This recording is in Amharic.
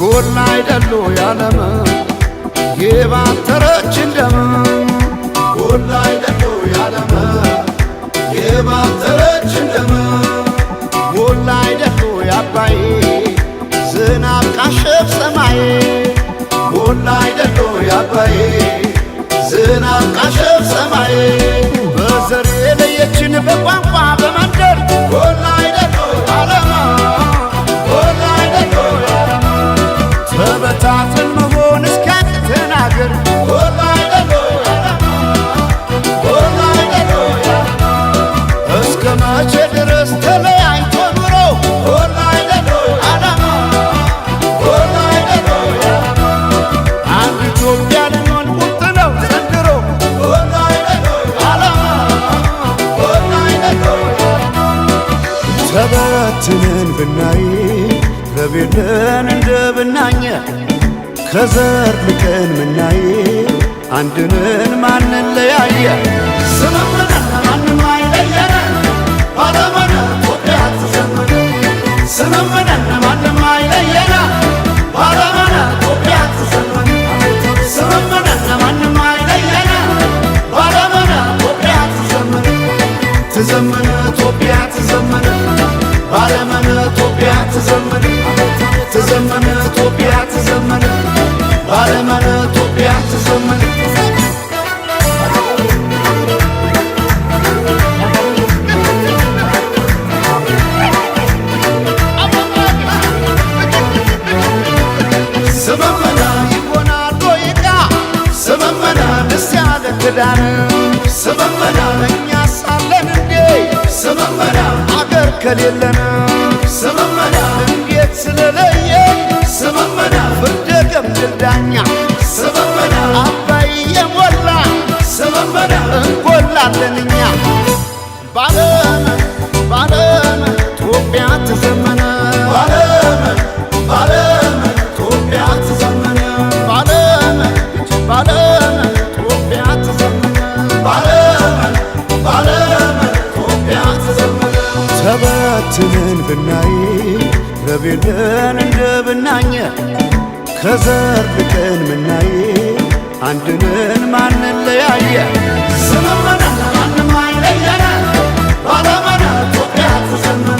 ጎላ አይደሉ ያለም የባተረች እንደም ጎላ አይደሉ ያለም የባተረች እንደም ጎላ አይደሉ ያባይ ዝናብ ካሸፍ ሰማይ ጎላ አይደሉ ያባይ ዝናብ ካሸፍ ሰማይ በዘር የለየችን በቋንቋ በመንደር ጎላ አይደሉ ያለም ጎላ አይደሉ ያለም ተበታትን መሆን እስኪያቅተን አገር ጎላ አይደሉ ያለም ጎላ አይደሉ ያለም እስከ መቼ ድረስ ተለያይቶ ኑሮ ጎላ አይደሉ ያለም ጎላ አይደሉ ያለም አንድ ኢትዮጵያ ልንሆን ቁርጥ ነው ዘንድሮ ጎላ አይደሉ ያለም ጎላ አይደሉ ያለም ተበትነን ብናይ ረቤለን እንደ ብናኘ ከዘር ልቀን ምናይ አንድነን ማንን ለያየ ስምምነን ማንም አይለየነ ባለመነ ኢትዮጵያ ትዘምር ስምምነን ማንም አይለየነ ባለመነ ኢትዮጵያ ትዘምር ስምምነን ማንም አይለየነ ባለመነ ኢትዮጵያ ትዘምር ትዘምር ኢትዮጵያ ትዘምር ባለመነ ኢትዮጵያ ትዘምር ትዘምር ኢትዮጵያ ትዘምር ባለመነ ኢትዮጵያ ትዘምር ስምምና ይሆናል ዶይቃ ስምምና ደስ ያለ ክዳን ስምምና እኛ ሳለን እንዴ ስምምና አገር ከሌለን ስምምና እንዴት ስለለየ ስምምና ፍርደ ገምድል ዳኛ ስምምና አባይ የሞላ ስምምና እንጎላለን እኛ ባለም ባለም ኢትዮጵያ ትዘመነ ባለም ባለም ኢትዮጵያ ትዘመነ ባለም ባለም ኢትዮጵያ ትዘመነ ባለም ባለም ኢትዮጵያ ትዘመነ ተበትነን ብናይ ረቤለን እንደ ብናኘ ከዘር ልቀን ምናይ አንድነን ማንን ለያየ ስምምነን ማንም አይለየነ ባለመነ ኢትዮጵያ ትዘምር